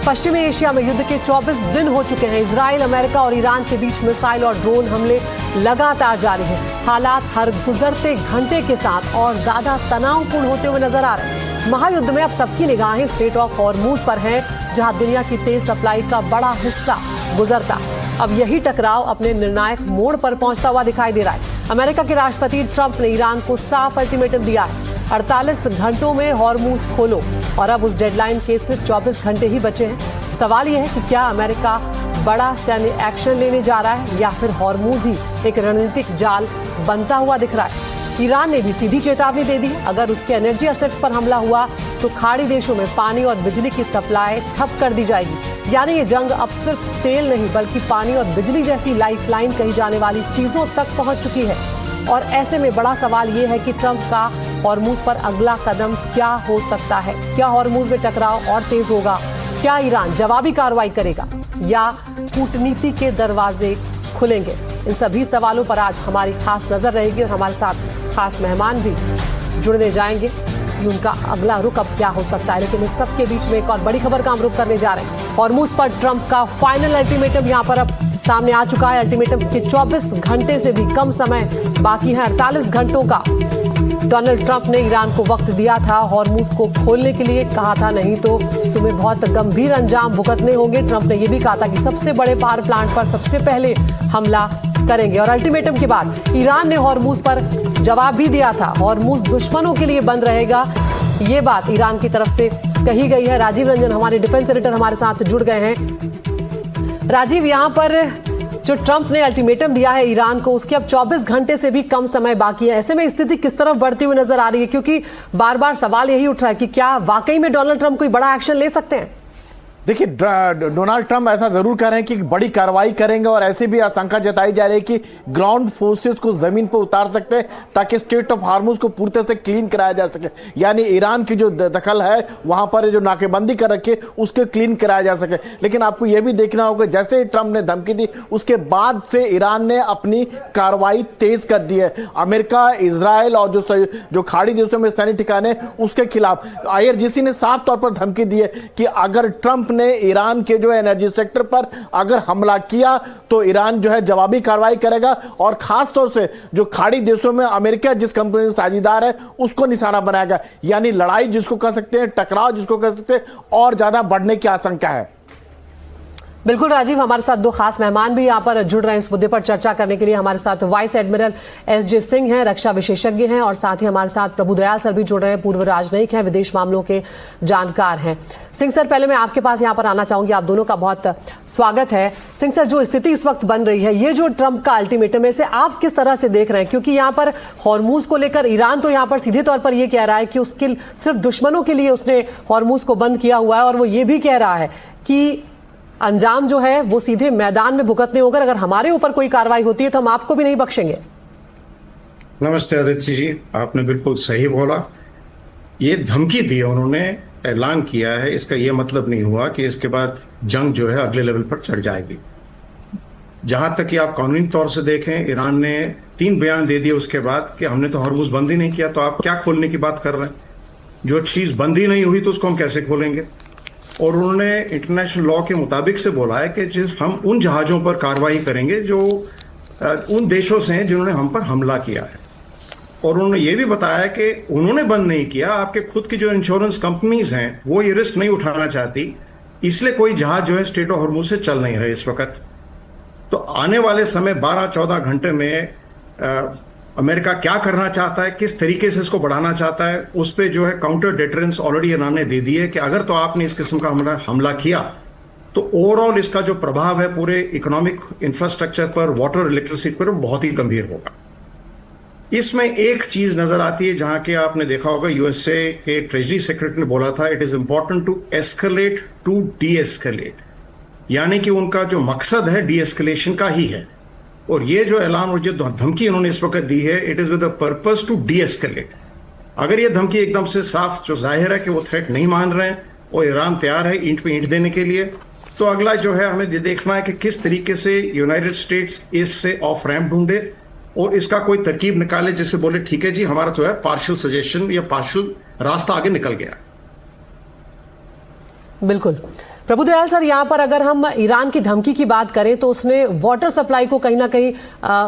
पश्चिमी एशिया में युद्ध के 24 दिन हो चुके हैं। इजराइल, अमेरिका और ईरान के बीच मिसाइल और ड्रोन हमले लगातार जारी हैं। हालात हर गुजरते घंटे के साथ और ज्यादा तनावपूर्ण होते हुए नजर आ रहे हैं। महायुद्ध में अब सबकी निगाहें स्ट्रेट ऑफ हॉर्मूज पर हैं, जहां दुनिया की तेल सप्लाई का बड़ा हिस्सा गुजरता। अब यही टकराव अपने निर्णायक मोड़ पर पहुंचता हुआ दिखाई दे रहा है। अमेरिका के राष्ट्रपति ट्रंप ने ईरान को साफ अल्टीमेटम दिया है, 48 घंटों में हॉर्मूज खोलो, और अब उस डेडलाइन के सिर्फ 24 घंटे ही बचे हैं। सवाल यह है कि क्या अमेरिका बड़ा सैन्य एक्शन लेने जा रहा है या फिर हॉर्मूज ही एक रणनीतिक जाल बनता हुआ दिख रहा है। ईरान ने भी सीधी चेतावनी दे दी है, अगर उसके एनर्जी एसेट्स पर हमला हुआ तो खाड़ी देशों में पानी और बिजली की सप्लाई ठप कर दी जाएगी। यानी ये जंग अब सिर्फ तेल नहीं बल्कि पानी और बिजली जैसी लाइफलाइन कही जाने वाली चीजों तक पहुंच चुकी है। और ऐसे में बड़ा सवाल ये है कि ट्रंप का हॉर्मूज पर अगला कदम क्या हो सकता है। क्या हॉर्मूज में टकराव और तेज होगा? क्या ईरान जवाबी कार्रवाई करेगा या कूटनीति के दरवाजे खुलेंगे? इन सभी सवालों पर आज हमारी खास नजर रहेगी और हमारे साथ खास मेहमान भी जुड़ने जाएंगे कि उनका अगला रुख अब क्या हो सकता है। लेकिन इस सब के बीच में एक और बड़ी खबर का हम रुख करने जा रहे हैं। हॉर्मूज पर ट्रंप का फाइनल अल्टीमेटम यहाँ पर अब सामने आ चुका है। अल्टीमेटम के 24 घंटे से भी कम समय बाकी है। 48 घंटों का डोनाल्ड ट्रंप ने ईरान को वक्त दिया था हॉर्मूज को खोलने के लिए। कहा था नहीं तो तुम्हें बहुत गंभीर अंजाम भुगतने होंगे। ट्रंप ने यह भी कहा था कि सबसे बड़े पावर प्लांट पर सबसे पहले हमला करेंगे। और अल्टीमेटम के बाद ईरान ने हॉर्मूज पर जवाब भी दिया था, हॉर्मूज दुश्मनों के लिए बंद रहेगा। ये बात ईरान की तरफ से कही गई है। राजीव रंजन हमारे डिफेंस एडिटर हमारे साथ जुड़ गए हैं। राजीव, यहाँ पर जो ट्रंप ने अल्टीमेटम दिया है ईरान को, उसके अब 24 घंटे से भी कम समय बाकी है। ऐसे में स्थिति किस तरफ बढ़ती हुई नजर आ रही है? क्योंकि बार बार सवाल यही उठ रहा है कि क्या वाकई में डोनाल्ड ट्रंप कोई बड़ा एक्शन ले सकते हैं? देखिए, डोनाल्ड ट्रंप ऐसा जरूर कर रहे हैं कि बड़ी कार्रवाई करेंगे और ऐसी भी आशंका जताई जा रही है कि ग्राउंड फोर्सेस को जमीन पर उतार सकते हैं ताकि स्ट्रेट ऑफ हार्मूज को पूरी तरह से क्लीन कराया जा सके। यानी ईरान की जो दखल है वहां पर जो नाकेबंदी कर रखी है उसको क्लीन कराया जा सके। लेकिन आपको यह भी देखना होगा, जैसे ही ट्रंप ने धमकी दी उसके बाद से ईरान ने अपनी कार्रवाई तेज कर दी है। अमेरिका, इजराइल और जो खाड़ी देशों में सैन्य ठिकाने उसके खिलाफ IRGC ने साफ तौर पर धमकी दी है कि अगर ट्रंप ने ईरान के जो एनर्जी सेक्टर पर अगर हमला किया तो ईरान जो है जवाबी कार्रवाई करेगा। और खास तौर से जो खाड़ी देशों में अमेरिका जिस कंपनी साझीदार है उसको निशाना बनाएगा। यानी लड़ाई जिसको कह सकते हैं, टकराव जिसको कह सकते हैं, और ज्यादा बढ़ने की आशंका है। बिल्कुल राजीव, हमारे साथ दो खास मेहमान भी यहाँ पर जुड़ रहे हैं इस मुद्दे पर चर्चा करने के लिए। हमारे साथ वाइस एडमिरल SJ सिंह हैं, रक्षा विशेषज्ञ हैं, और साथ ही हमारे साथ प्रभुदयाल सर भी जुड़ रहे हैं, पूर्व राजनयिक हैं, विदेश मामलों के जानकार हैं। सिंह सर, पहले मैं आपके पास यहाँ पर आना चाहूंगी। आप दोनों का बहुत स्वागत है। सिंह सर, जो स्थिति इस वक्त बन रही है, ये जो ट्रंप का अल्टीमेटम है, इसे आप किस तरह से देख रहे हैं? क्योंकि यहाँ पर हॉर्मूज को लेकर ईरान तो यहाँ पर सीधे तौर पर यह कह रहा है कि उसके सिर्फ दुश्मनों के लिए उसने हॉर्मूज को बंद किया हुआ है, और वो ये भी कह रहा है कि अंजाम जो है वो सीधे मैदान में भुगतने होगा। अगर हमारे ऊपर कोई कार्रवाई होती है तो हम आपको भी नहीं बख्शेंगे। नमस्ते आदित्य जी, आपने बिल्कुल सही बोला। ये धमकी दी उन्होंने, ऐलान किया है, इसका ये मतलब नहीं हुआ कि इसके बाद जंग जो है अगले लेवल पर चढ़ जाएगी। जहां तक कि आप कानूनी तौर से देखें, ईरान ने 3 बयान दे दिए उसके बाद कि हमने तो हॉर्मूज बंद ही नहीं किया, तो आप क्या खोलने की बात कर रहे हैं? जो चीज बंद ही नहीं हुई तो उसको हम कैसे खोलेंगे? और उन्होंने इंटरनेशनल लॉ के मुताबिक से बोला है कि जिस हम उन जहाज़ों पर कार्रवाई करेंगे जो उन देशों से हैं जिन्होंने हम पर हमला किया है। और उन्होंने ये भी बताया कि उन्होंने बंद नहीं किया, आपके खुद की जो इंश्योरेंस कंपनीज हैं वो ये रिस्क नहीं उठाना चाहती, इसलिए कोई जहाज जो है स्ट्रेट ऑफ हॉर्मूज से चल नहीं रहे इस वक्त। तो आने वाले समय 12-14 घंटे में अमेरिका क्या करना चाहता है, किस तरीके से इसको बढ़ाना चाहता है, उस पर जो है काउंटर डिटरेंस ऑलरेडी ईरान ने दे दी है कि अगर तो आपने इस किस्म का हमला किया तो ओवरऑल इसका जो प्रभाव है पूरे इकोनॉमिक इंफ्रास्ट्रक्चर पर, वाटर, इलेक्ट्रिसिटी पर, बहुत ही गंभीर होगा। इसमें एक चीज नजर आती है जहां के आपने देखा होगा, USA के ट्रेजरी सेक्रेटरी ने बोला था, it is important to escalate to deescalate, यानी कि उनका जो मकसद है डी एस्केलेशन का ही है। और ये जो ऐलान और जो धमकी उन्होंने इस वक्त दी है, it is with the purpose to deescalate. अगर ये धमकी एकदम से साफ, जो जाहिर है कि वो थ्रेट नहीं मान रहे हैं और ईरान तैयार है ईंट पे ईंट देने के लिए, तो अगला जो है हमें ये देखना है कि किस तरीके से यूनाइटेड स्टेट्स इससे ऑफ रैंप ढूंढे और इसका कोई तरकीब निकाले जिससे बोले ठीक है जी, हमारा तो है पार्शियल सजेशन या पार्शियल रास्ता आगे निकल गया। बिल्कुल प्रभुदयाल सर, यहाँ पर अगर हम ईरान की धमकी की बात करें तो उसने वाटर सप्लाई को कहीं ना कहीं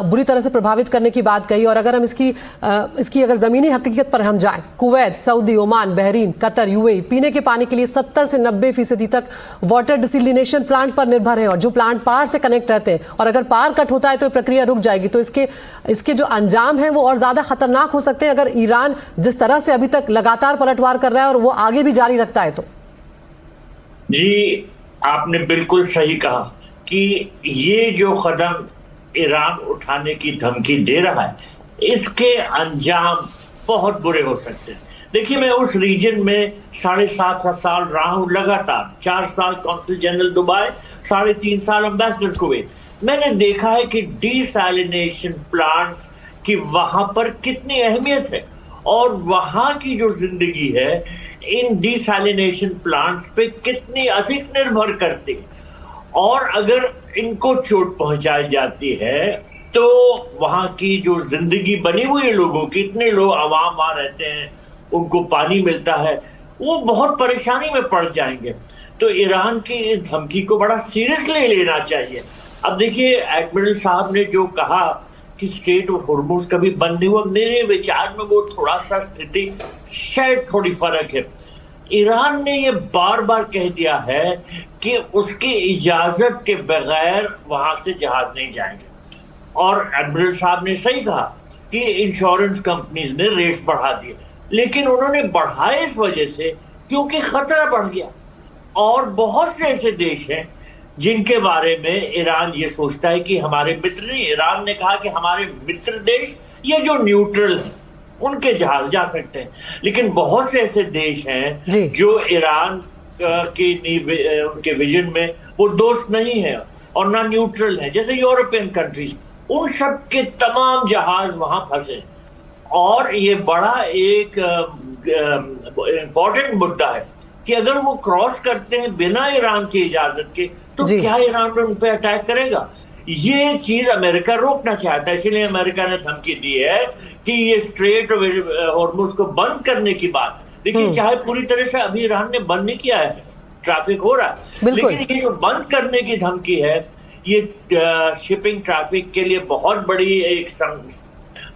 बुरी तरह से प्रभावित करने की बात कही। और अगर हम इसकी अगर ज़मीनी हकीकत पर हम जाएं, Kuwait, Saudi, Oman, Bahrain, Qatar, UAE पीने के पानी के लिए 70 से 90% तक वाटर डिसलिनेशन प्लांट पर निर्भर है। और जो प्लांट पहाड़ से कनेक्ट रहते हैं, और अगर पार कट होता है तो प्रक्रिया रुक जाएगी। तो इसके जो अंजाम है वो और ज़्यादा खतरनाक हो सकते हैं अगर ईरान जिस तरह से अभी तक लगातार पलटवार कर रहा है और वो आगे भी जारी रखता है तो। जी, आपने बिल्कुल सही कहा कि ये जो कदम ईरान उठाने की धमकी दे रहा है, इसके अंजाम बहुत बुरे हो सकते हैं। देखिए, मैं उस रीजन में 7.5 साल रहा हूं लगातार, 4 साल कौंसिल जनरल दुबई, 3.5 साल एम्बेसडर कुवैत। मैंने देखा है कि डिसैलिनेशन प्लांट्स की वहां पर कितनी अहमियत है, और वहां की जो जिंदगी है इन डिसैलिनेशन प्लांट्स पे कितनी अधिक निर्भर करती है। और अगर इनको चोट पहुंचाई जाती है तो वहां की जो जिंदगी बनी हुई है लोगों की, इतने लोग आवाम वहां रहते हैं, उनको पानी मिलता है, वो बहुत परेशानी में पड़ जाएंगे। तो ईरान की इस धमकी को बड़ा सीरियसली लेना चाहिए। अब देखिए, एडमिरल साहब ने जो कहा कि स्ट्रेट ऑफ हॉर्मुज कभी बंद नहीं हुआ, मेरे विचार में वो थोड़ा सा स्थिति शायद थोड़ी फर्क है। ईरान ने ये बार बार कह दिया है कि उसकी इजाजत के बगैर वहां से जहाज नहीं जाएंगे। और एडमिरल साहब ने सही कहा कि इंश्योरेंस कंपनीज ने रेट बढ़ा दिए, लेकिन उन्होंने बढ़ाए इस वजह से क्योंकि खतरा बढ़ गया। और बहुत से ऐसे देश हैं जिनके बारे में ईरान ये सोचता है कि हमारे मित्र नहीं। ईरान ने कहा कि हमारे मित्र देश ये जो न्यूट्रल हैं उनके जहाज जा सकते हैं, लेकिन बहुत से ऐसे देश हैं जो ईरान उनके विजन में वो दोस्त नहीं है और ना न्यूट्रल है, जैसे यूरोपियन कंट्रीज, उन सब के तमाम जहाज वहां फंसे। और ये बड़ा एक इम्पोर्टेंट मुद्दा है कि अगर वो क्रॉस करते हैं बिना ईरान की इजाजत के तो क्या ईरान उन पर अटैक करेगा? ये चीज अमेरिका रोकना चाहता है, इसीलिए अमेरिका ने धमकी दी है कि ये स्ट्रेट हॉर्मुज को बंद करने की बात, देखिए चाहे पूरी तरह से अभी ईरान ने बंद नहीं किया है, ट्रैफिक हो रहा है, लेकिन ये जो बंद करने की धमकी है ये शिपिंग ट्रैफिक के लिए बहुत बड़ी एक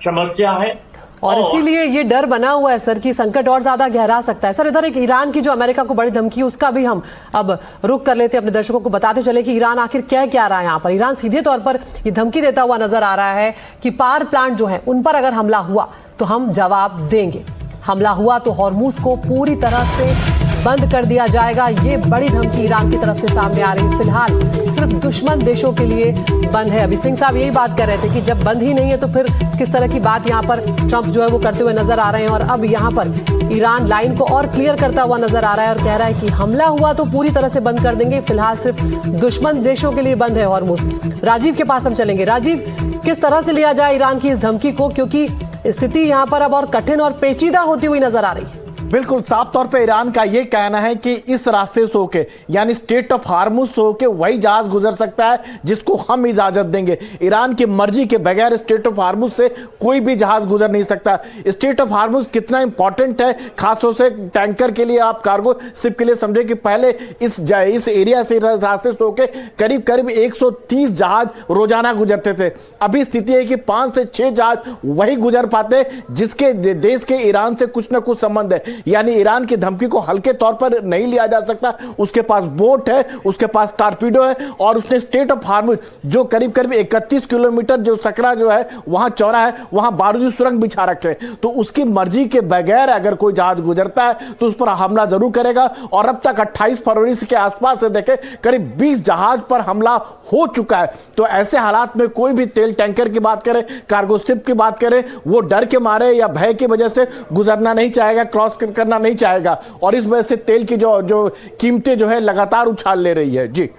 समस्या है। और इसीलिए ये डर बना हुआ है सर कि संकट और ज्यादा गहरा सकता है। सर, इधर एक ईरान की जो अमेरिका को बड़ी धमकी, उसका भी हम अब रुक कर लेते, अपने दर्शकों को बताते चले कि ईरान आखिर क्या रहा है यहाँ पर। ईरान सीधे तौर पर ये धमकी देता हुआ नजर आ रहा है कि पावर प्लांट जो है उन पर अगर हमला हुआ तो हम जवाब देंगे। हमला हुआ तो हॉर्मुज को पूरी तरह से बंद कर दिया जाएगा। ये बड़ी धमकी ईरान की तरफ से सामने आ रही है। फिलहाल सिर्फ दुश्मन देशों के लिए बंद है। अभी सिंह साहब यही बात कर रहे थे कि जब बंद ही नहीं है तो फिर किस तरह की बात यहाँ पर ट्रंप जो है वो करते हुए नजर आ रहे हैं। और अब यहाँ पर ईरान लाइन को और क्लियर करता हुआ नजर आ रहा है और कह रहा है कि हमला हुआ तो पूरी तरह से बंद कर देंगे, फिलहाल सिर्फ दुश्मन देशों के लिए बंद है हॉर्मुज। राजीव के पास हम चलेंगे। राजीव, किस तरह से लिया जाए ईरान की इस धमकी को, क्योंकि स्थिति यहाँ पर अब और कठिन और पेचीदा होती हुई नजर आ रही है? बिल्कुल साफ तौर पे ईरान का ये कहना है कि इस रास्ते से होके, यानी स्ट्रेट ऑफ हार्मुज से होके वही जहाज गुजर सकता है जिसको हम इजाजत देंगे। ईरान की मर्जी के बगैर स्ट्रेट ऑफ हार्मुज से कोई भी जहाज गुजर नहीं सकता। स्ट्रेट ऑफ हार्मुज कितना इंपॉर्टेंट है, खासतौर से टैंकर के लिए, आप कार्गो शिप के लिए समझे कि पहले इस एरिया से, रास्ते से होके करीब 130 जहाज रोजाना गुजरते थे। अभी स्थिति है कि 5 से 6 जहाज वही गुजर पाते जिसके देश के ईरान से कुछ ना कुछ संबंध है। यानी ईरान की धमकी को हल्के तौर पर नहीं लिया जा सकता। उसके पास बोट है, उसके पास टारपीडो है, और उसने स्ट्रेट ऑफ हार्मुज जो करीब 31 किलोमीटर जो सकरा जो है वहां चौड़ा है, वहां बारूदी सुरंग बिछा रखे। तो उसकी मर्जी के बगैर अगर कोई जहाज गुजरता है तो उस पर हमला जरूर करेगा। और अब तक 28 फरवरी के आसपास से देखें करीब 20 जहाज पर हमला हो चुका है। तो ऐसे हालात में कोई भी तेल टैंकर की बात करें, कार्गो शिप की बात करें, वो डर के मारे या भय की वजह से गुजरना नहीं चाहेगा, क्रॉस करना नहीं चाहेगा। और इस वजह से तेल की जो कीमतें जो है लगातार उछाल ले रही है। जी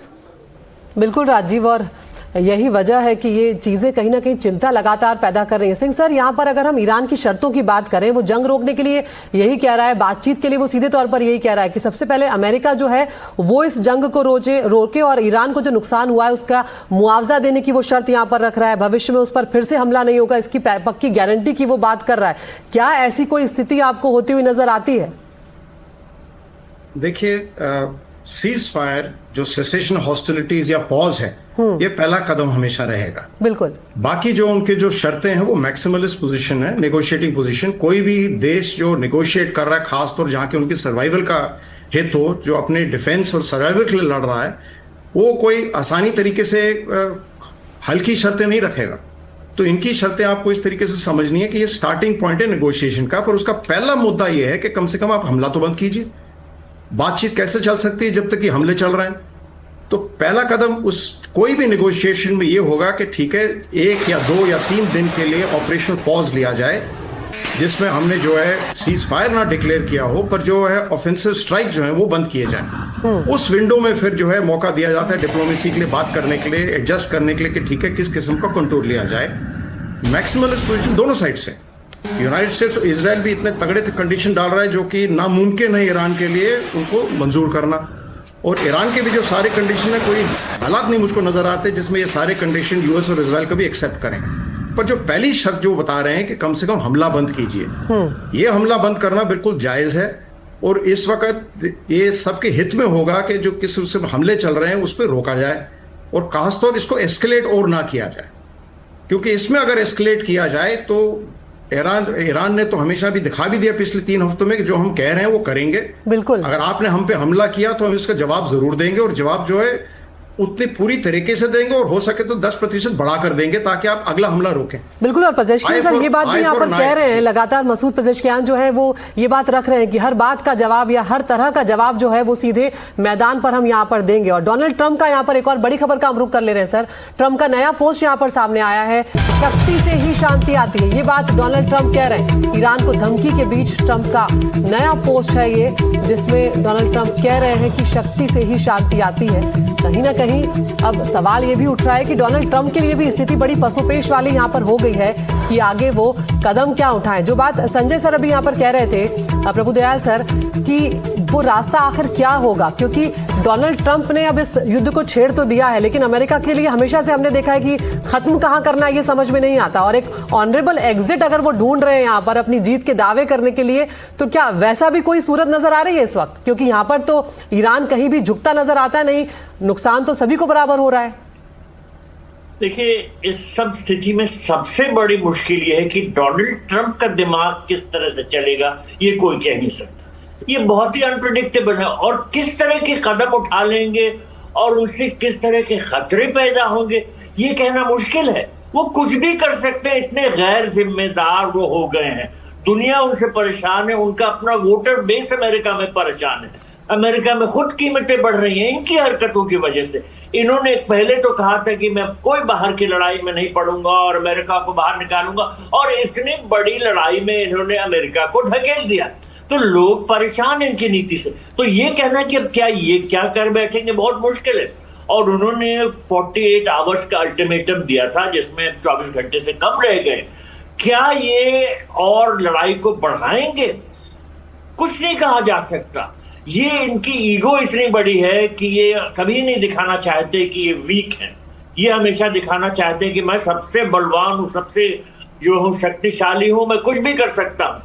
बिल्कुल राजीव, और यही वजह है कि ये चीजें कहीं ना कहीं चिंता लगातार पैदा कर रही हैं। सिंह सर, यहाँ पर अगर हम ईरान की शर्तों की बात करें, वो जंग रोकने के लिए यही कह रहा है, बातचीत के लिए वो सीधे तौर पर यही कह रहा है कि सबसे पहले अमेरिका जो है वो इस जंग को रोके और ईरान को जो नुकसान हुआ है उसका मुआवजा देने की वो शर्त यहाँ पर रख रहा है। भविष्य में उस पर फिर से हमला नहीं होगा, इसकी पक्की गारंटी की वो बात कर रहा है। क्या ऐसी कोई स्थिति आपको होती हुई नजर आती है? देखिए, सीज फायर, जो सेसेशन हॉस्टिलिटीज या पॉज है, ये पहला कदम हमेशा रहेगा। बिल्कुल। बाकी जो उनके जो शर्तें हैं वो मैक्सिमलिस्ट पोजीशन है, नेगोशिएटिंग पोजीशन। कोई भी देश जो नेगोशिएट कर रहा है, खासतौर जहां के उनकी सर्वाइवल का हित हो, जो अपने डिफेंस और सर्वाइवल के लिए लड़ रहा है, वो कोई आसानी तरीके से हल्की शर्तें नहीं रखेगा। तो इनकी शर्तें आपको इस तरीके से समझनी है कि ये स्टार्टिंग पॉइंट है नेगोशिएशन का, पर उसका पहला मुद्दा ये है कि कम से कम आप हमला तो बंद कीजिए। बातचीत कैसे चल सकती है जब तक कि हमले चल रहे हैं? तो पहला कदम उस कोई भी नेगोशिएशन में ये होगा कि ठीक है, 1 या 2 या 3 दिन के लिए ऑपरेशनल पॉज लिया जाए, जिसमें हमने जो है सीज फायर ना डिक्लेयर किया हो, पर जो है ऑफेंसिव स्ट्राइक जो है वो बंद किए जाए। उस विंडो में फिर जो है मौका दिया जाता है डिप्लोमेसी के लिए, बात करने के लिए, एडजस्ट करने के लिए कि ठीक है किस किस्म का कंट्रोल लिया जाए। मैक्सिमलिस्ट पोजीशन दोनों साइड से, यूनाइटेड स्टेट्स और इजराइल भी इतने तगड़े कंडीशन डाल रहा है जो कि नामुमकिन है ईरान के लिए उनको मंजूर करना। और ईरान के भी जो सारे कंडीशन है, कोई हालात नहीं मुझको नजर आते जिसमें ये सारे कंडीशन यूएस और इजराइल कभी एक्सेप्ट करें। पर जो पहली शर्त जो बता रहे हैं कि कम से कम हमला बंद कीजिए, ये हमला बंद करना बिल्कुल जायज है। और इस वक्त ये सबके हित में होगा कि जो किसी से हमले चल रहे हैं उस पर रोका जाए, और खासतौर इसको एस्केलेट और ना किया जाए, क्योंकि इसमें अगर एस्केलेट किया जाए तो ईरान ने तो हमेशा भी दिखा भी दिया पिछले 3 हफ्तों में कि जो हम कह रहे हैं वो करेंगे। बिल्कुल। अगर आपने हम पे हमला किया तो हम इसका जवाब जरूर देंगे, और जवाब जो है उतनी पूरी तरीके से देंगे, और हो सके तो 10% बढ़ा कर देंगे ताकि आप अगला हमला रोकें। बिल्कुल। और पेजेश्कियान सर ये बात भी यहाँ पर कह रहे हैं, लगातार मसूद पेजेश्कियान जो है वो ये बात रख रहे हैं कि हर बात का जवाब या हर तरह का जवाब जो है वो सीधे मैदान पर हम यहाँ पर देंगे। और डोनाल्ड ट्रंप का यहाँ पर एक और बड़ी खबर का हम रुख कर ले रहे हैं सर। ट्रंप का नया पोस्ट यहाँ पर सामने आया है, शक्ति से ही शांति आती है, ये बात डोनाल्ड ट्रंप कह रहे हैं। ईरान को धमकी के बीच ट्रंप का नया पोस्ट है ये, जिसमें डोनाल्ड ट्रंप कह रहे हैं कि शक्ति से ही शांति आती है। कहीं ना कहीं अब सवाल ये भी उठ रहा है कि डोनाल्ड ट्रंप के लिए भी स्थिति बड़ी पसोपेश वाली यहाँ पर हो गई है कि आगे वो कदम क्या उठाएं। जो बात संजय सर अभी यहाँ पर कह रहे थे, प्रभुदयाल सर, कि वो रास्ता आखिर क्या होगा, क्योंकि डोनाल्ड ट्रंप ने अब इस युद्ध को छेड़ तो दिया है, लेकिन अमेरिका के लिए हमेशा से हमने देखा है कि खत्म कहाँ करना है ये समझ में नहीं आता। और एक ऑनरेबल एग्जिट अगर वो ढूंढ रहे हैं यहाँ पर अपनी जीत के दावे करने के लिए, तो क्या वैसा भी कोई सूरत नजर आ रही है इस वक्त? क्योंकि यहाँ पर तो ईरान कहीं भी झुकता नजर आता नहीं, नुकसान तो सभी को बराबर हो रहा है। देखिए, इस सब स्थिति में सबसे बड़ी मुश्किल यह है कि डोनाल्ड ट्रंप का दिमाग किस तरह से चलेगा ये कोई कह नहीं सकता। ये बहुत ही अनप्रेडिक्टेबल है, और किस तरह के कदम उठा लेंगे और उनसे किस तरह के खतरे पैदा होंगे ये कहना मुश्किल है। वो कुछ भी कर सकते हैं, इतने गैर जिम्मेदार वो हो गए हैं। दुनिया उनसे परेशान है, उनका अपना वोटर बेस अमेरिका में परेशान है। अमेरिका में खुद कीमतें बढ़ रही हैं इनकी हरकतों की वजह से। इन्होंने पहले तो कहा था कि मैं कोई बाहर की लड़ाई में नहीं पड़ूंगा और अमेरिका को बाहर निकालूंगा, और इतनी बड़ी लड़ाई में इन्होंने अमेरिका को धकेल दिया। तो लोग परेशान हैं इनकी नीति से। तो ये कहना कि अब क्या कर बैठेंगे बहुत मुश्किल है। और उन्होंने 48 आवर्स का अल्टीमेटम दिया था, जिसमें 24 घंटे से कम रह गए। क्या ये और लड़ाई को बढ़ाएंगे? कुछ नहीं कहा जा सकता। ये इनकी ईगो इतनी बड़ी है कि ये कभी नहीं दिखाना चाहते कि ये वीक हैं। ये हमेशा दिखाना चाहते हैं कि मैं सबसे बलवान हूं, सबसे जो हूं शक्तिशाली हूं, मैं कुछ भी कर सकता हूं।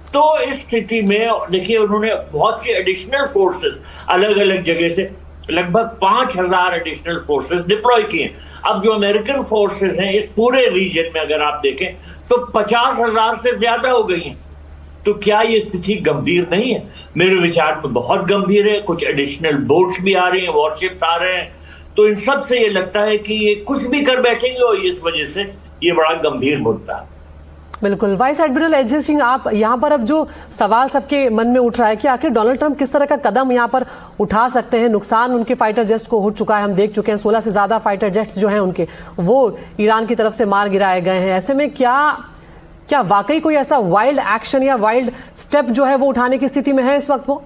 तो इस स्थिति में देखिए, उन्होंने बहुत सी एडिशनल फोर्सेस अलग अलग जगह से लगभग 5000 एडिशनल फोर्सेस डिप्लॉय किए। अब जो अमेरिकन फोर्सेस हैं इस पूरे रीजन में अगर आप देखें तो 50,000 से ज्यादा हो गई हैं। तो क्या ये स्थिति गंभीर नहीं है? मेरे विचार में बहुत गंभीर है। कुछ एडिशनल बोट्स भी आ रही हैं, वॉरशिप्स आ रहे हैं। तो इन सब से ये लगता है कि ये कुछ भी कर बैठेंगे, और इस वजह से ये बड़ा गंभीर मुद्दा है। बिल्कुल। वाइस एडमिरल अजय सिंह, आप यहाँ पर अब जो सवाल सबके मन में उठ रहा है कि आखिर डोनाल्ड ट्रंप किस तरह का कदम यहाँ पर उठा सकते हैं। नुकसान उनके फाइटर जेट्स को हो चुका है, हम देख चुके हैं 16 से ज्यादा फाइटर जेट्स जो हैं उनके, वो ईरान की तरफ से मार गिराए गए हैं। ऐसे में क्या वाकई कोई ऐसा वाइल्ड एक्शन या वाइल्ड स्टेप जो है वो उठाने की स्थिति में है इस वक्त? वो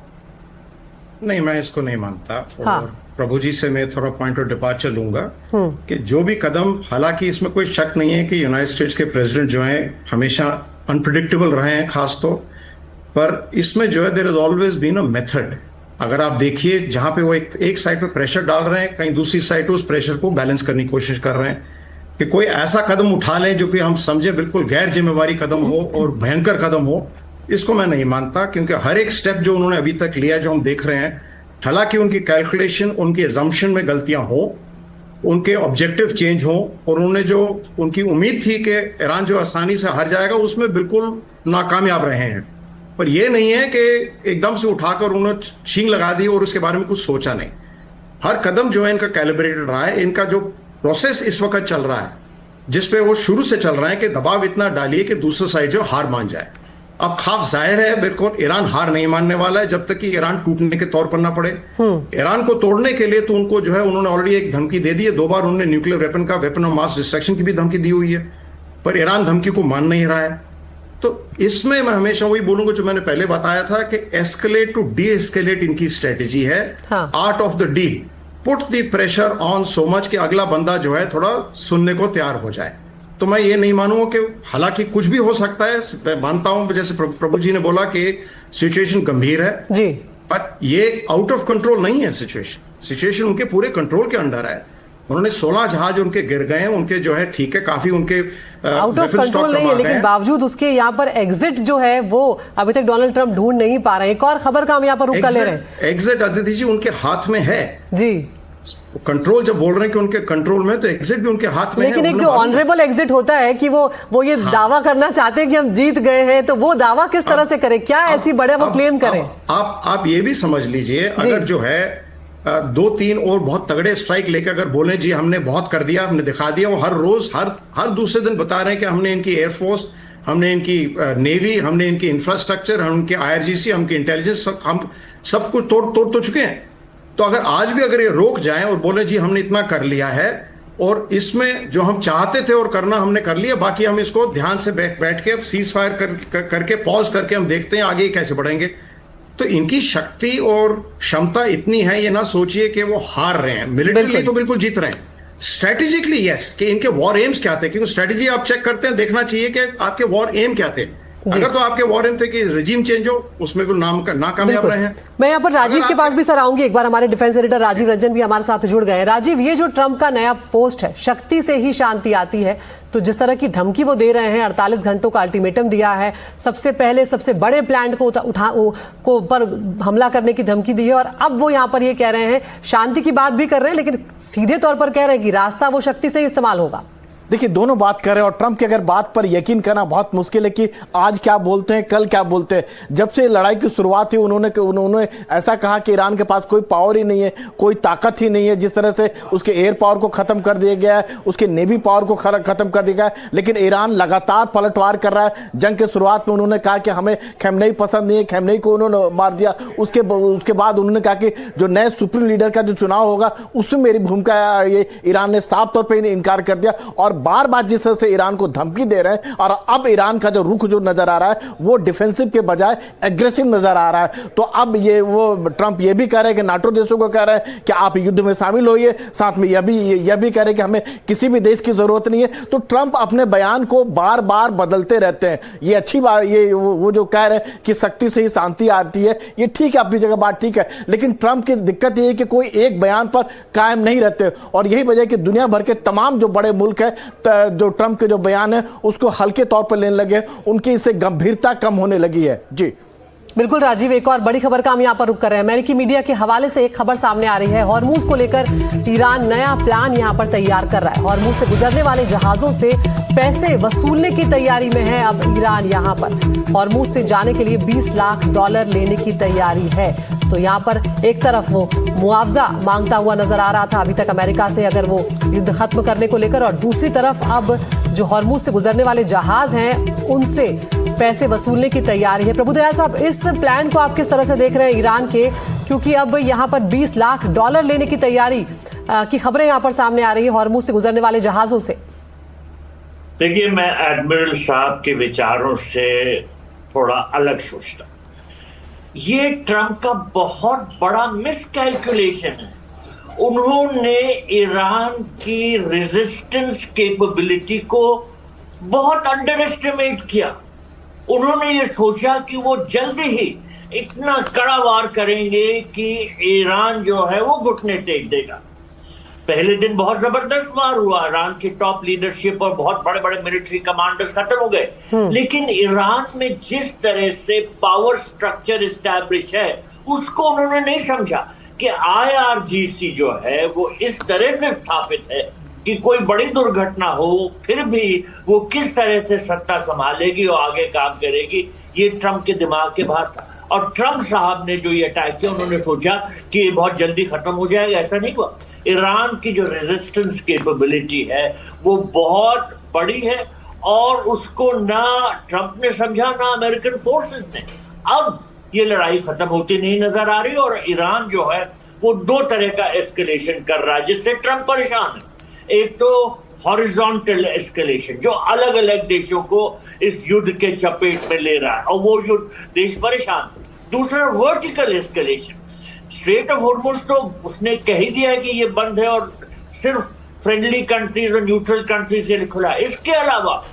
नहीं, मैं इसको नहीं मानता। हाँ। और प्रभु जी से मैं थोड़ा पॉइंट ऑफ डिपार्चर लूंगा कि जो भी कदम, हालांकि इसमें कोई शक नहीं है कि यूनाइटेड स्टेट्स के प्रेसिडेंट जो हैं हमेशा अनप्रिडिक्टेबल रहे हैं खास तौर पर। इसमें जो है there is always been a method. अगर आप देखिए, जहां पे वो एक साइड पे प्रेशर डाल रहे हैं, कहीं दूसरी साइड पे उस प्रेशर को बैलेंस करने की कोशिश कर रहे हैं कि कोई ऐसा कदम उठा लें जो कि हम समझे बिल्कुल गैर जिम्मेवारी कदम हो और भयंकर कदम हो। इसको मैं नहीं मानता, क्योंकि हर एक स्टेप जो उन्होंने अभी तक लिया, जो हम देख रहे हैं, हालांकि उनकी कैलकुलेशन, उनके एजम्पशन में गलतियां हो, उनके ऑब्जेक्टिव चेंज हो, और उन्होंने जो उनकी उम्मीद थी कि ईरान जो आसानी से हार जाएगा, उसमें बिल्कुल नाकामयाब रहे हैं। पर यह नहीं है कि एकदम से उठाकर उन्होंने छींग लगा दी और उसके बारे में कुछ सोचा नहीं। हर कदम जो है इनका कैलिब्रेटेड रहा है। इनका जो प्रोसेस इस वक्त चल रहा है, जिसपे वो शुरू से चल रहा है कि दबाव इतना डालिए कि दूसरा साइड जो हार मान जाए। अब खाफ जाहिर है, बिल्कुल ईरान हार नहीं मानने वाला है जब तक कि ईरान टूटने के तौर पर ना पड़े। ईरान को तोड़ने के लिए तो उनको जो है, उन्होंने ऑलरेडी एक धमकी दे दी है। 2 बार उन्होंने nuclear weapon of mass destruction की भी धमकी दी हुई है, पर ईरान धमकी को मान नहीं रहा है। तो इसमें मैं हमेशा वही बोलूंगा जो मैंने पहले बताया था कि एस्केलेट टू डी एस्केलेट इनकी स्ट्रेटेजी है। Art of the deal, put the pressure on so much कि अगला बंदा जो है थोड़ा सुनने को तैयार हो जाए। तो मैं ये नहीं मानूंगा कि, हालांकि कुछ भी हो सकता है, मैं मानता हूं जैसे प्रभु जी ने बोला कि सिचुएशन गंभीर है जी, पर ये आउट ऑफ कंट्रोल नहीं है। सिचुएशन उनके पूरे कंट्रोल के अंडर है। उन्होंने 16 जहाज उनके गिर गए हैं, उनके जो है ठीक है, काफी उनके आउट ऑफ कंट्रोल नहीं है, लेकिन बावजूद उसके यहाँ पर एग्जिट जो है वो अभी तक डोनाल्ड ट्रंप ढूंढ नहीं पा रहे हैं। एक और खबर का हम यहाँ पर रुक कर ले रहे हैं। एग्जिट अदिति जी उनके हाथ में है जी। कंट्रोल जब बोल रहे हैं कि उनके कंट्रोल में, तो एग्जिट भी उनके हाथ में लेकिन एक जो ऑनरेबल एग्जिट होता है कि वो ये दावा करना चाहते हैं कि हम जीत गए हैं, तो वो दावा किस तरह से करें? क्या ऐसी बड़े वो क्लेम करें? आप ये भी समझ लीजिए, अगर जो है 2-3 और बहुत तगड़े स्ट्राइक लेकर अगर बोले जी हमने बहुत कर दिया, हमने दिखा दिया, वो हर रोज हर दूसरे दिन बता रहे हैं कि हमने इनकी एयरफोर्स, हमने इनकी नेवी, हमने इनकी इंफ्रास्ट्रक्चर, हम उनके IRGC, हमकी इंटेलिजेंस, हम सब कुछ तोड़ तो चुके हैं। तो अगर आज भी अगर ये रोक जाएं और बोले जी हमने इतना कर लिया है और इसमें जो हम चाहते थे और करना हमने कर लिया, बाकी हम इसको ध्यान से बैठ के अब सीज फायर करके पॉज करके हम देखते हैं आगे कैसे बढ़ेंगे। तो इनकी शक्ति और क्षमता इतनी है, ये ना सोचिए कि वो हार रहे हैं। मिलिट्रीली तो बिल्कुल जीत रहे हैं, स्ट्रेटेजिकली यस, कि इनके वॉर एम्स क्या थे, क्योंकि स्ट्रेटेजी आप चेक करते हैं, देखना चाहिए कि आपके वॉर एम क्या थे। अगर तो आपके वॉर एम थे कि रेजिम चेंज हो, उसमें भी नाकामयाब रहे हैं। मैं यहाँ पर राजीव के पास भी सर आऊंगी एक बार। हमारे डिफेंस एडिटर राजीव रंजन भी हमारे साथ जुड़ गए हैं। राजीव, ये जो ट्रंप का नया पोस्ट है, शक्ति से ही शांति आती है, तो जिस तरह की धमकी वो दे रहे हैं, 48 घंटों का अल्टीमेटम दिया है, सबसे पहले सबसे बड़े प्लान को पर हमला करने की धमकी दी है, और अब वो यहाँ पर ये कह रहे हैं, शांति की बात भी कर रहे हैं, लेकिन सीधे तौर पर कह रहे हैं कि रास्ता वो शक्ति से ही इस्तेमाल होगा। देखिए, दोनों बात कर रहे हैं और ट्रंप की अगर बात पर यकीन करना बहुत मुश्किल है कि आज क्या बोलते हैं, कल क्या बोलते हैं। जब से लड़ाई की शुरुआत हुई उन्होंने ऐसा कहा कि ईरान के पास कोई पावर ही नहीं है, कोई ताकत ही नहीं है। जिस तरह से उसके एयर पावर को खत्म कर दिया गया है, उसके नेवी पावर को खत्म कर दिया गया है, लेकिन ईरान लगातार पलटवार कर रहा है। जंग के शुरुआत में उन्होंने कहा कि हमें खमेनी पसंद नहीं है, खमेनी को उन्होंने मार दिया। उसके बाद उन्होंने कहा कि जो नए सुप्रीम लीडर का जो चुनाव होगा उसमें मेरी भूमिका है। ये ईरान ने साफ तौर पर इनकार कर दिया और बार बार जिस तरह से ईरान को धमकी दे रहे हैं, और अब ईरान का जो रुख जो नजर आ रहा है वो डिफेंसिव के बजाय एग्रेसिव नजर आ रहा है। तो अब वो ट्रंप ये भी कह रहे हैं कि नाटो देशों को कह रहे हैं कि आप युद्ध में शामिल होइए, साथ में यह भी कह रहे हैं कि हमें किसी भी देश की जरूरत नहीं है। तो ट्रंप अपने बयान को बार बार बदलते रहते हैं। ये अच्छी बात, ये वो जो कह रहे हैं कि शक्ति से ही शांति आती है, ये ठीक है, अपनी जगह बात ठीक है, लेकिन ट्रंप की दिक्कत ये है कि कोई एक बयान पर कायम नहीं रहते, और यही वजह कि दुनिया भर के तमाम जो बड़े मुल्क है, जो ट्रंप के जो बयान है उसको हल्के तौर पर लेने लगे, उनकी इससे गंभीरता कम होने लगी है। जी बिल्कुल राजीव, एक और बड़ी खबर का हम यहाँ पर रुक कर रहे हैं। अमेरिकी मीडिया के हवाले से एक खबर सामने आ रही है। हॉर्मुज को लेकर ईरान नया प्लान यहाँ पर तैयार कर रहा है। हॉर्मुज से गुजरने वाले जहाजों से पैसे वसूलने की तैयारी में है अब ईरान। यहाँ पर हॉर्मुज से जाने के लिए $20 लाख लेने की तैयारी है। तो यहाँ पर एक तरफ वो मुआवजा मांगता हुआ नजर आ रहा था अभी तक अमेरिका से, अगर वो युद्ध खत्म करने को लेकर, और दूसरी तरफ अब जो हॉर्मुज से गुजरने वाले जहाज हैं उनसे पैसे वसूलने की तैयारी है। प्रभुदयाल साहब, इस प्लान को आप किस तरह से देख रहे हैं ईरान के, क्योंकि अब यहाँ पर $20 लाख लेने की तैयारी की खबरें यहाँ पर सामने आ रही है हॉर्मुज से गुजरने वाले जहाजों से। देखिए, मैं एडमिरल साहब के विचारों से थोड़ा अलग सोचता हूं। ये ट्रंप का बहुत बड़ा मिसकैलकुलेशन है। उन्होंने ईरान की रेजिस्टेंस कैपेबिलिटी को बहुत अंडर एस्टिमेट किया। उन्होंने ये सोचा कि वो जल्दी ही इतना कड़ा वार करेंगे कि ईरान जो है वो घुटने टेक देगा। पहले दिन बहुत जबरदस्त वार हुआ, ईरान की टॉप लीडरशिप और बहुत बड़े बड़े मिलिट्री कमांडर्स खत्म हो गए, लेकिन ईरान में जिस तरह से पावर स्ट्रक्चर एस्टैब्लिश है उसको उन्होंने नहीं समझा कि IRGC जो है वो इस तरह से स्थापित है कि कोई बड़ी दुर्घटना हो फिर भी वो किस तरह से सत्ता संभालेगी और आगे काम करेगी, ये ट्रंप के दिमाग के बाहर था। और ट्रंप साहब ने जो ये अटैक किया, उन्होंने सोचा कि ये बहुत जल्दी खत्म हो जाएगा, ऐसा नहीं हुआ। ईरान की जो रेजिस्टेंस कैपेबिलिटी है वो बहुत बड़ी है और उसको ना ट्रंप ने समझा ना अमेरिकन फोर्सेस ने। अब ये लड़ाई खत्म होती नहीं नजर आ रही और ईरान जो है वो दो तरह का एस्केलेशन कर रहा है जिससे ट्रंप परेशान है। एक तो हॉरिजॉन्टल एस्केलेशन जो अलग अलग देशों को इस युद्ध के चपेट में ले रहा है और वो युद्ध देश परेशान है। दूसरा vertical escalation, straight of Hormuz तो उसने कह ही दिया है कि ये बंद है और सिर्फ फ्रेंडली कंट्रीज और न्यूट्रल कंट्रीज के लिए खुला है। इसके अलावा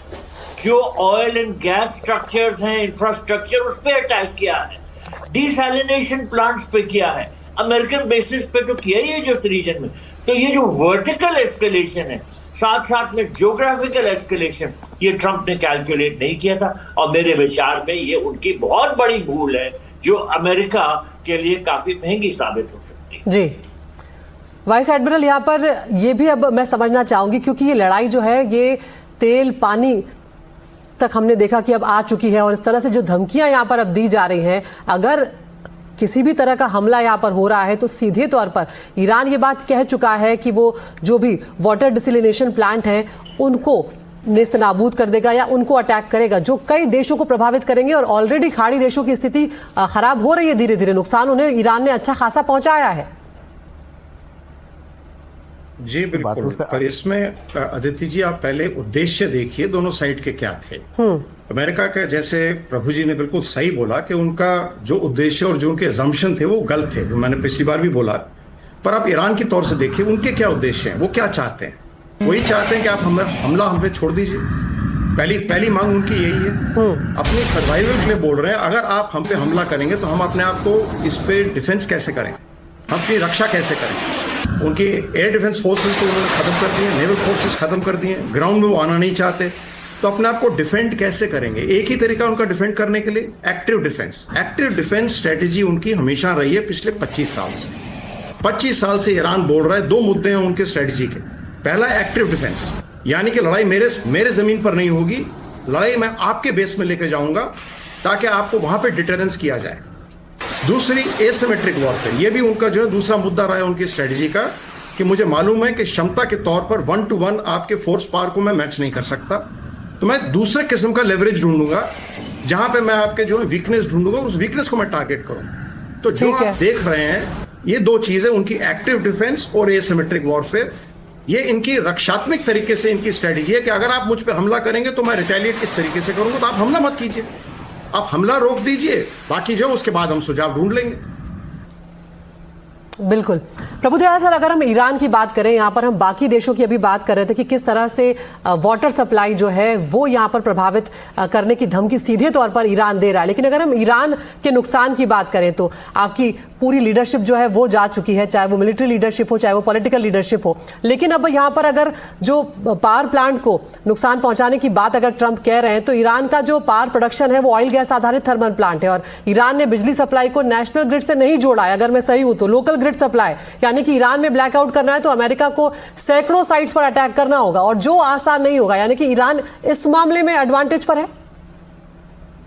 जो ऑयल एंड गैस स्ट्रक्चर्स हैं, इंफ्रास्ट्रक्चर, उस पर अटैक किया है, डिसैलिनेशन प्लांट्स पे किया है, अमेरिकन बेसिस पे तो किया ही है जो रीजन में। तो ये जो वर्टिकल एस्केलेशन है साथ साथ में ज्योग्राफिकल एस्केलेशन, ये ट्रंप ने कैलकुलेट नहीं किया था और मेरे विचार में ये उनकी बहुत बड़ी भूल है जो अमेरिका के लिए काफी महंगी साबित हो सकती है। जी वाइस एडमिरल, यहाँ पर ये भी अब मैं समझना चाहूंगी क्योंकि ये लड़ाई जो है ये तेल पानी तक हमने देखा कि अब आ चुकी है और इस तरह से जो धमकियां यहाँ पर अब दी जा रही हैं, अगर किसी भी तरह का हमला यहाँ पर हो रहा है तो सीधे तौर पर ईरान ये बात कह चुका है कि वो जो भी वाटर डिसलिनेशन प्लांट हैं उनको नेस्तनाबूद कर देगा या उनको अटैक करेगा, जो कई देशों को प्रभावित करेंगे। और ऑलरेडी खाड़ी देशों की स्थिति खराब हो रही है, धीरे धीरे नुकसान उन्हें ईरान ने अच्छा खासा पहुंचाया है। जी बिल्कुल, पर इसमें अदिति जी आप पहले उद्देश्य देखिए दोनों साइड के क्या थे। अमेरिका के, जैसे प्रभु जी ने बिल्कुल सही बोला कि उनका जो उद्देश्य और जो उनके असम्पशन थे वो गलत थे, जो मैंने पिछली बार भी बोला। पर आप ईरान की तौर से देखिए उनके क्या उद्देश्य हैं, वो क्या चाहते हैं। वही चाहते हैं कि आप हमला हम पे छोड़ दीजिए। पहली मांग उनकी यही है, अपनी सर्वाइवल के लिए बोल रहे हैं। अगर आप हम पे हमला करेंगे तो हम अपने आप को इस पे डिफेंस कैसे करें, हम अपनी रक्षा कैसे करें। उनकी एयर डिफेंस फोर्सेस को उन्होंने खत्म कर दिए, नेवल फोर्सेस खत्म कर दिए, ग्राउंड में वो आना नहीं चाहते। तो अपने आप को डिफेंड कैसे करेंगे? एक ही तरीका उनका डिफेंड करने के लिए active defence. Active defence strategy उनकी हमेशा रही है पिछले 25 साल से। 25 साल से ईरान बोल रहा है, दो मुद्दे हैं उनके स्ट्रेटेजी के। पहला एक्टिव डिफेंस, यानी कि लड़ाई मेरे जमीन पर नहीं होगी, लड़ाई मैं आपके बेस में लेकर जाऊंगा ताकि आपको वहां पे डिटरेंस किया जाए। दूसरी एसिमेट्रिक वॉरफेयर, ये भी उनका जो है दूसरा मुद्दा रहा है उनकी स्ट्रेटजी का, कि मुझे मालूम है कि क्षमता के तौर पर 1 to 1 आपके फोर्स पावर को मैं मैच नहीं कर सकता, तो मैं दूसरे किस्म का लेवरेज ढूंढूंगा जहां पे मैं आपके जो है वीकनेस ढूंढूंगा, उस वीकनेस को मैं टारगेट करूं। तो जो आप देख रहे हैं ये दो चीजें, उनकी एक्टिव डिफेंस और एसिमेट्रिक वॉरफेयर, ये इनकी रक्षात्मक तरीके से इनकी स्ट्रेटजी है कि अगर आप मुझ पर हमला करेंगे तो मैं रिटेलिएट किस तरीके से करूंगा। तो आप हमला मत कीजिए, आप हमला रोक दीजिए, बाकी जो उसके बाद हम सुझाव ढूंढ लेंगे। बिल्कुल प्रभुदयाल सर, अगर हम ईरान की बात करें, यहाँ पर हम बाकी देशों की अभी बात कर रहे थे कि किस तरह से वाटर सप्लाई जो है वो यहाँ पर प्रभावित करने की धमकी सीधे तौर पर ईरान दे रहा है। लेकिन अगर हम ईरान के नुकसान की बात करें तो आपकी पूरी लीडरशिप जो है वो जा चुकी है, चाहे वो मिलिट्री लीडरशिप हो चाहे वो पॉलिटिकल लीडरशिप हो। लेकिन अब यहाँ पर अगर जो पावर प्लांट को नुकसान पहुंचाने की बात अगर ट्रंप कह रहे हैं तो ईरान का जो पावर प्रोडक्शन है वो ऑयल गैस आधारित थर्मल प्लांट है और ईरान ने बिजली सप्लाई को नेशनल ग्रिड से नहीं जोड़ा है। अगर मैं सही हूं तो लोकल ग्रिड सप्लाई, यानी कि ईरान में ब्लैकआउट करना है तो अमेरिका को सैकड़ों साइट्स पर अटैक करना होगा और जो आसान नहीं होगा। यानी कि ईरान इस मामले में एडवांटेज पर है।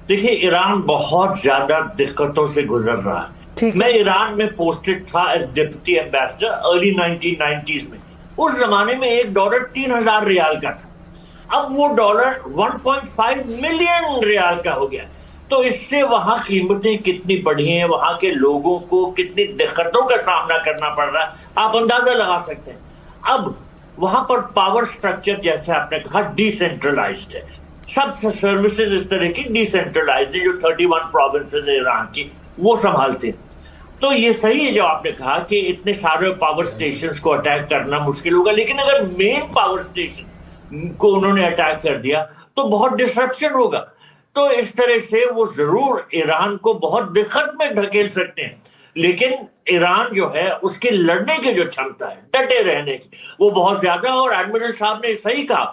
देखिए, ईरान बहुत ज्यादा दिक्कतों से गुजर रहा है। मैं ईरान में पोस्टेड था as deputy ambassador early 1990s में। उस जमाने में $1 3000 रियाल का था, अब वो डॉलर 1.5 मिलियन रियाल का हो गया। तो इससे वहां कीमतें कितनी बढ़ी हैं, वहां के लोगों को कितनी दिक्कतों का सामना करना पड़ रहा है, आप अंदाजा लगा सकते हैं। अब वहां पर पावर स्ट्रक्चर, जैसे आपने कहा, डिसेंट्रलाइज्ड है। सब सर्विसेज इस तरह की डिसेंट्रलाइज्ड है, जो 31 प्रोविंसेस है ईरान की, वो संभालते हैं। तो ये सही है जो आपने कहा कि इतने सारे पावर स्टेशंस को अटैक करना मुश्किल होगा, लेकिन अगर मेन पावर स्टेशन को उन्होंने अटैक कर दिया तो बहुत डिस्ट्रप्शन होगा। तो इस तरह से वो जरूर ईरान को बहुत दिक्कत में धकेल सकते हैं, लेकिन ईरान जो है उसके लड़ने की जो क्षमता है, डटे रहने की, वो बहुत ज्यादा। और एडमिरल साहब ने सही कहा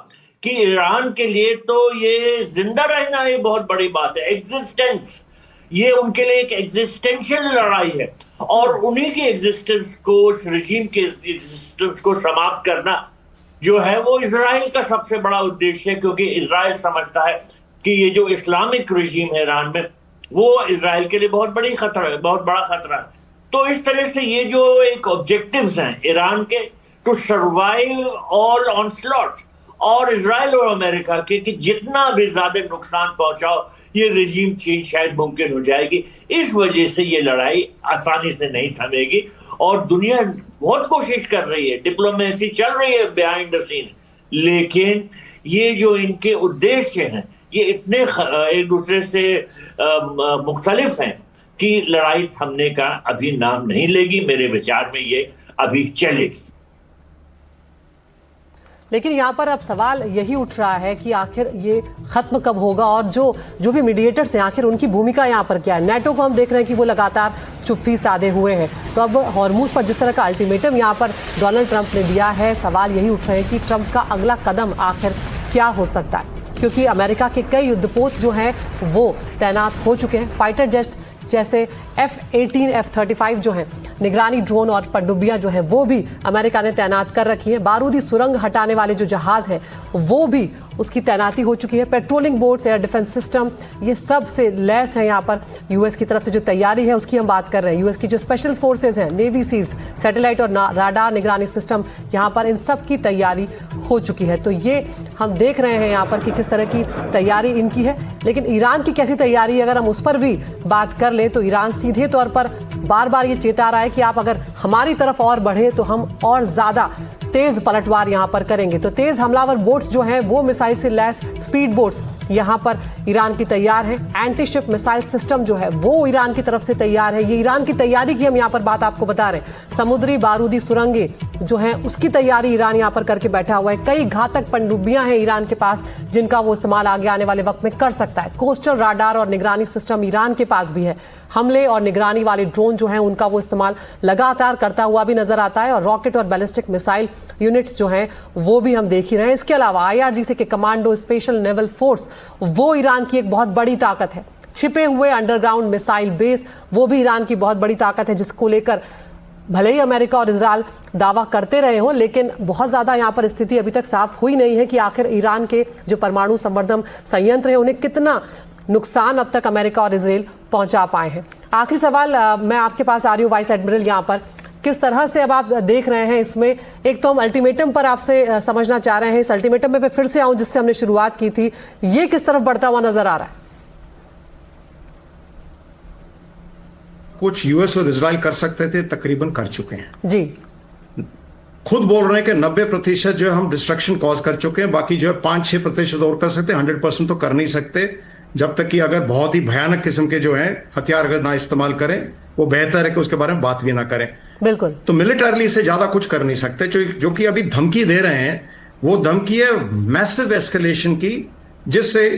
कि ईरान के लिए तो ये जिंदा रहना एक बहुत बड़ी बात है, एग्जिस्टेंस। ये उनके लिए एक एग्जिस्टेंशियल लड़ाई है, और उन्हीं की एग्जिस्टेंस को, उस रिजीम के एग्जिस्टेंस को समाप्त करना जो है वो इजराइल का सबसे बड़ा उद्देश्य है, क्योंकि इजराइल समझता है कि ये जो इस्लामिक रिजीम है ईरान में, वो इजराइल के लिए बहुत बड़ा खतरा है। तो इस तरह से ये जो एक ऑब्जेक्टिव्स हैं ईरान के, टू सर्वाइव ऑल ऑनस्लॉट्स, और इजराइल और अमेरिका के कि जितना भी ज्यादा नुकसान पहुंचाओ ये रिजीम चेंज शायद मुमकिन हो जाएगी। इस वजह से ये लड़ाई आसानी से नहीं थमेगी, और दुनिया बहुत कोशिश कर रही है, डिप्लोमेसी चल रही है बिहाइंड द सीन्स, लेकिन ये जो इनके उद्देश्य हैं ये इतने एक दूसरे से मुख्तलिफ हैं कि लड़ाई थमने का अभी नाम नहीं लेगी। मेरे विचार में ये अभी चलेगी। लेकिन यहाँ पर अब सवाल यही उठ रहा है कि आखिर ये खत्म कब होगा, और जो भी मीडिएटर्स हैं आखिर उनकी भूमिका यहाँ पर क्या है। नेटो को हम देख रहे हैं कि वो लगातार चुप्पी साधे हुए हैं। तो अब हॉर्मुज पर जिस तरह का अल्टीमेटम यहाँ पर डोनाल्ड ट्रंप ने दिया है, सवाल यही उठ रहे हैं कि ट्रंप का अगला कदम आखिर क्या हो सकता है, क्योंकि अमेरिका के कई युद्धपोत जो हैं वो तैनात हो चुके हैं। फाइटर जेट्स जैसे F-18, F-35 जो हैं, निगरानी ड्रोन और पनडुब्बियां जो हैं वो भी अमेरिका ने तैनात कर रखी हैं। बारूदी सुरंग हटाने वाले जो जहाज हैं वो भी उसकी तैनाती हो चुकी है। Patrolling boats, air defence system, ये सब से लैस है। यहाँ पर यूएस की तरफ से जो तैयारी है उसकी हम बात कर रहे हैं। यूएस की जो स्पेशल फोर्सेज हैं, नेवी सील्स, सैटेलाइट और राडार निगरानी सिस्टम, यहाँ पर इन सब की तैयारी हो चुकी है। तो ये हम देख रहे हैं यहाँ पर कि किस तरह की तैयारी इनकी है। लेकिन ईरान की कैसी तैयारी, अगर हम उस पर भी बात कर लें तो ईरान सीधे तौर पर बार बार ये चेता रहा है कि आप अगर हमारी तरफ और बढ़े तो हम और ज्यादा तेज पलटवार यहां पर करेंगे। तो तेज हमलावर बोट्स जो हैं वो मिसाइल से लैस स्पीड बोट्स यहां पर ईरान की तैयार है। एंटी शिप मिसाइल सिस्टम जो है वो ईरान की तरफ से तैयार है। ये ईरान की तैयारी की हम यहां पर बात आपको बता रहे हैं। समुद्री बारूदी सुरंगे जो हैं उसकी तैयारी ईरान यहां पर करके बैठा हुआ है। कई घातक पनडुब्बियां हैं ईरान के पास जिनका वो इस्तेमाल आगे आने वाले वक्त में कर सकता है। कोस्टल राडार और निगरानी सिस्टम ईरान के पास भी है। हमले और निगरानी वाले ड्रोन जो हैं उनका वो इस्तेमाल लगातार करता हुआ भी नजर आता है। और रॉकेट और बैलिस्टिक मिसाइल यूनिट्स जो हैं वो भी हम देख ही रहे हैं। इसके अलावा IRGC के कमांडो स्पेशल नेवल फोर्स, वो ईरान की एक बहुत बड़ी ताकत है। छिपे हुए अंडरग्राउंड मिसाइल बेस, वो भी ईरान की बहुत बड़ी ताकत है, जिसको लेकर भले ही अमेरिका और इजराइल दावा करते रहे हों, लेकिन बहुत ज्यादा यहाँ पर स्थिति अभी तक साफ हुई नहीं है कि आखिर ईरान के जो परमाणु संवर्धन संयंत्र है उन्हें कितना नुकसान अब तक अमेरिका और इजराइल पहुंचा पाए हैं। आखिरी सवाल मैं आपके पास आ रही हूँ वाइस एडमिरल, यहाँ पर किस तरह से अब आप देख रहे हैं इसमें। एक तो हम अल्टीमेटम पर आपसे समझना चाह रहे हैं, इस अल्टीमेटम में फिर से आऊं जिससे हमने शुरुआत की थी, ये किस तरफ बढ़ता हुआ नजर आ रहा है? कुछ यूएस और इजराइल कर सकते थे, तकरीबन कर चुके हैं जी। खुद बोल रहे हैं कि 90% जो है हम डिस्ट्रक्शन कॉज कर चुके हैं, बाकी जो है 5-6% और कर सकते हैं। 100% तो कर नहीं सकते, जब तक कि अगर बहुत ही भयानक किस्म के जो हैं हथियार अगर ना इस्तेमाल करें, वो बेहतर है कि उसके बारे में बात भी ना करें। बिल्कुल। तो मिलिटरली से ज्यादा कुछ कर नहीं सकते। जो कि अभी धमकी दे रहे हैं वो धमकी है मैसिव एस्केलेशन की, जिससे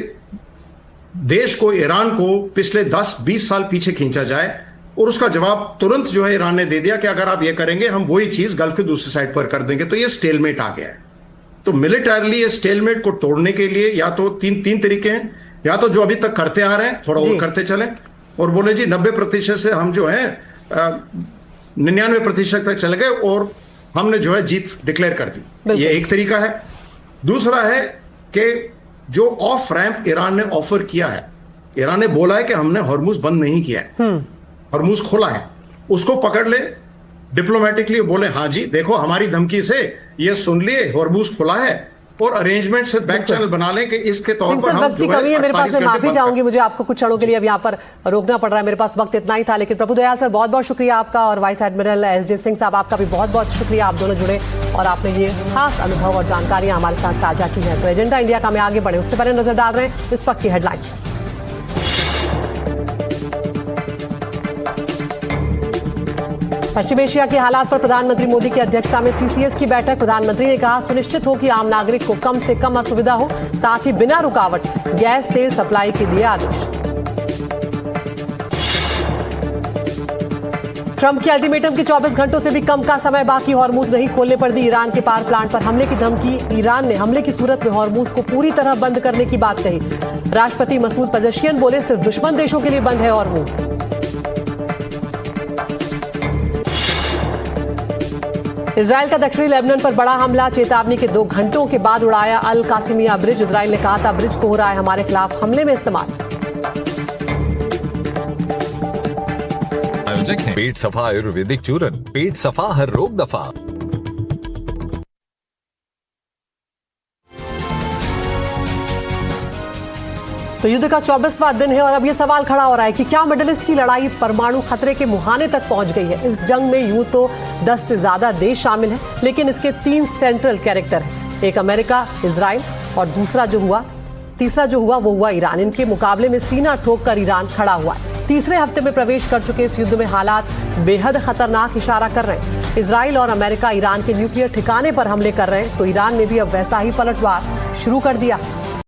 देश को, ईरान को पिछले 10-20 साल पीछे खींचा जाए। और उसका जवाब तुरंत जो है ईरान ने दे दिया कि अगर आप ये करेंगे हम वही चीज गल्फ के दूसरी साइड पर कर देंगे। तो ये स्टेलमेट आ गया है। तो मिलिटरली ये स्टेलमेट को तोड़ने के लिए या तो तीन तरीके हैं, या तो जो अभी तक करते आ रहे हैं थोड़ा और करते चलें और बोले जी 90% से हम जो है 99% तक चले गए और हमने जो है जीत डिक्लेयर कर दी। ये एक तरीका है। दूसरा है कि जो ऑफ रैंप ईरान ने ऑफर किया है, ईरान ने बोला है कि हमने हॉर्मुज बंद नहीं किया है, हॉर्मुज खोला है, उसको पकड़ ले डिप्लोमेटिकली, बोले हाँ जी देखो हमारी धमकी से ये सुन लिए हॉर्मुज खुला है, और अरेंजमेंट से बैक चैनल बना लें कि इसके तौर पर हम वक्त की कमी है मेरे पास, मैं माफी चाहूंगी, मुझे आपको कुछ क्षणों के लिए अब यहाँ पर रोकना पड़ रहा है, मेरे पास वक्त इतना ही था। लेकिन प्रभुदयाल सर बहुत बहुत शुक्रिया आपका, और वाइस एडमिरल SJ सिंह साहब आपका भी बहुत बहुत शुक्रिया, आप दोनों जुड़े और आपने ये खास अनुभव और जानकारियां हमारे साथ साझा की हैं। तो एजेंडा इंडिया का में आगे बढ़े उससे पहले नजर डाल रहे हैं इस वक्त की हेडलाइंस पर। पश्चिम एशिया के हालात पर प्रधानमंत्री मोदी की अध्यक्षता में CCS की बैठक। प्रधानमंत्री ने कहा सुनिश्चित हो कि आम नागरिक को कम से कम असुविधा हो, साथ ही बिना रुकावट गैस तेल सप्लाई के दिए आदेश। ट्रंप के अल्टीमेटम के 24 घंटों से भी कम का समय बाकी, हॉर्मूज नहीं खोलने पर दी ईरान के पावर प्लांट पर हमले की धमकी। ईरान ने हमले की सूरत में हॉर्मूज को पूरी तरह बंद करने की बात कही। राष्ट्रपति मसूद पजेशियन बोले सिर्फ दुश्मन देशों के लिए बंद है हॉर्मूज। इजराइल का दक्षिणी लेबनान पर बड़ा हमला, चेतावनी के 2 घंटों के बाद उड़ाया अल कासिमिया ब्रिज। इजराइल ने कहा था ब्रिज को हो रहा है हमारे खिलाफ हमले में इस्तेमाल। आयोजक हैं पेट सफा आयुर्वेदिक चूरन, पेट सफा हर रोग दफा। तो युद्ध का 24वां दिन है और अब ये सवाल खड़ा हो रहा है कि क्या मिडिल ईस्ट की लड़ाई परमाणु खतरे के मुहाने तक पहुंच गई है। इस जंग में यूं तो 10 से ज्यादा देश शामिल हैं, लेकिन इसके 3 सेंट्रल कैरेक्टर हैं। एक अमेरिका, इजराइल और तीसरा जो हुआ वो हुआ ईरान। इनके मुकाबले में सीना ठोक कर ईरान खड़ा हुआ है। तीसरे हफ्ते में प्रवेश कर चुके इस युद्ध में हालात बेहद खतरनाक इशारा कर रहे हैं। इजराइल और अमेरिका ईरान के न्यूक्लियर ठिकाने पर हमले कर रहे हैं, तो ईरान ने भी अब वैसा ही पलटवार शुरू कर दिया।